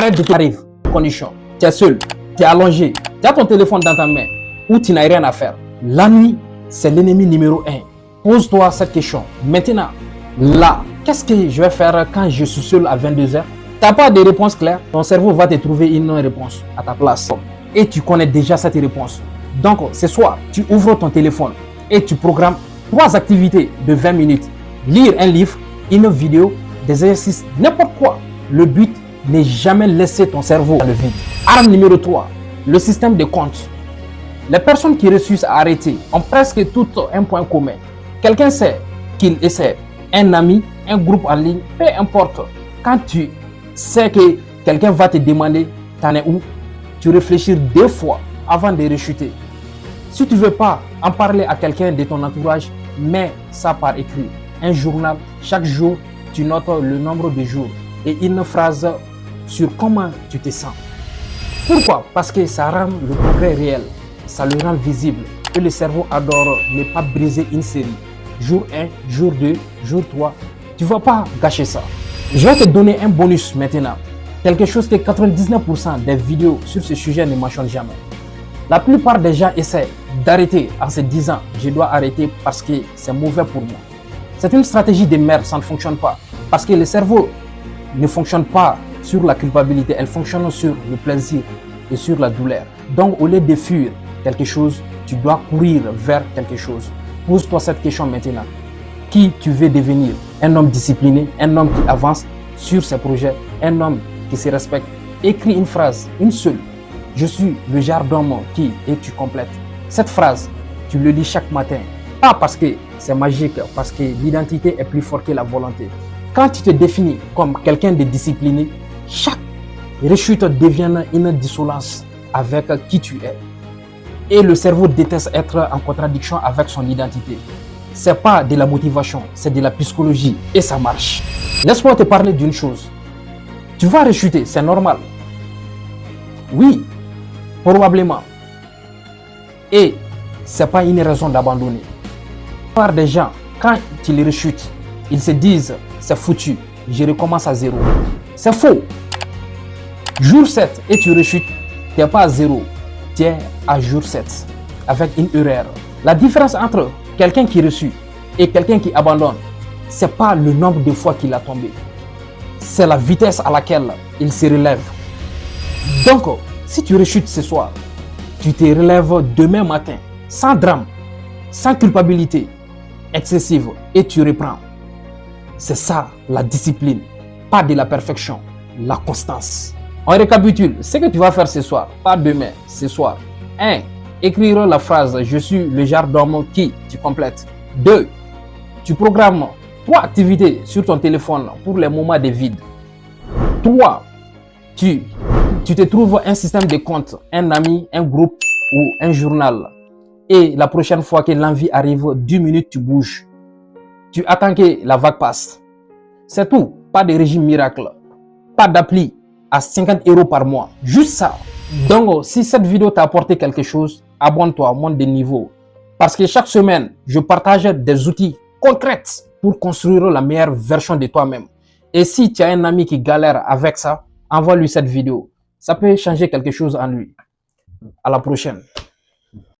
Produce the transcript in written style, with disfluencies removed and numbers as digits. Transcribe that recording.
Arrête de t'arriver. Condition. Tu es seul, tu es allongé, tu as ton téléphone dans ta main ou tu n'as rien à faire. La nuit, c'est l'ennemi numéro 1. Pose-toi cette question. Maintenant, là, qu'est-ce que je vais faire quand je suis seul à 22h? Tu n'as pas de réponse claire. Ton cerveau va te trouver une réponse à ta place. Et tu connais déjà cette réponse. Donc, ce soir, tu ouvres ton téléphone et tu programmes 3 activités de 20 minutes. Lire un livre, une vidéo, des exercices, n'importe quoi. Le but n'est jamais laisser ton cerveau dans le vide. Arme numéro 3, le système de compte. Les personnes qui réussissent à arrêter ont presque tout un point commun. Quelqu'un sait qu'il essaie, un ami, un groupe en ligne, peu importe. Quand tu sais que quelqu'un va te demander t'en es où, tu réfléchis 2 fois avant de rechuter. Si tu ne veux pas en parler à quelqu'un de ton entourage, mets ça par écrit. Un journal, chaque jour, tu notes le nombre de jours et une phrase sur comment tu te sens. Pourquoi? Parce que ça rend le progrès réel, ça le rend visible et le cerveau adore ne pas briser une série. Jour 1, jour 2, jour 3, tu ne vas pas gâcher ça. Je vais te donner un bonus maintenant. Quelque chose que 99% des vidéos sur ce sujet ne mentionnent jamais. La plupart des gens essaient d'arrêter en se disant « je dois arrêter parce que c'est mauvais pour moi ». C'est une stratégie de merde, ça ne fonctionne pas. Parce que le cerveau ne fonctionne pas sur la culpabilité, elle fonctionne sur le plaisir et sur la douleur. Donc au lieu de fuir quelque chose, tu dois courir vers quelque chose. Pose-toi cette question maintenant. Qui tu veux devenir? Un homme discipliné, un homme qui avance sur ses projets, un homme qui se respecte. Écris une phrase, une seule. Je suis le genre d'homme qui, et tu complètes. Cette phrase, tu le lis chaque matin. Pas parce que c'est magique, parce que l'identité est plus forte que la volonté. Quand tu te définis comme quelqu'un de discipliné, chaque rechute devient une dissonance avec qui tu es. Et le cerveau déteste être en contradiction avec son identité. Ce n'est pas de la motivation, c'est de la psychologie et ça marche. Laisse-moi te parler d'une chose. Tu vas rechuter, c'est normal. Oui, probablement. Et ce n'est pas une raison d'abandonner. La plupart des gens, quand ils rechutent, ils se disent c'est foutu, je recommence à zéro. C'est faux. Jour 7 et tu rechutes, tu n'es pas à zéro, tu es à jour 7 avec une erreur. La différence entre quelqu'un qui rechute et quelqu'un qui abandonne, ce n'est pas le nombre de fois qu'il a tombé, c'est la vitesse à laquelle il se relève. Donc, si tu rechutes ce soir, tu te relèves demain matin, sans drame, sans culpabilité excessive et tu reprends. C'est ça la discipline, pas de la perfection, la constance. On récapitule ce que tu vas faire ce soir, pas demain, ce soir. 1. Écrire la phrase « Je suis le genre d'homme qui » tu complètes. 2. Tu programmes 3 activités sur ton téléphone pour les moments de vide. 3. Tu te trouves un système de compte, un ami, un groupe ou un journal. Et la prochaine fois que l'envie arrive, 10 minutes tu bouges. Tu attends que la vague passe. C'est tout. Pas de régime miracle. Pas d'appli à 50 € par mois. Juste ça. Donc, si cette vidéo t'a apporté quelque chose, abonne-toi, monte de niveau. Parce que chaque semaine, je partage des outils concrets pour construire la meilleure version de toi-même. Et si tu as un ami qui galère avec ça, envoie-lui cette vidéo. Ça peut changer quelque chose en lui. À la prochaine.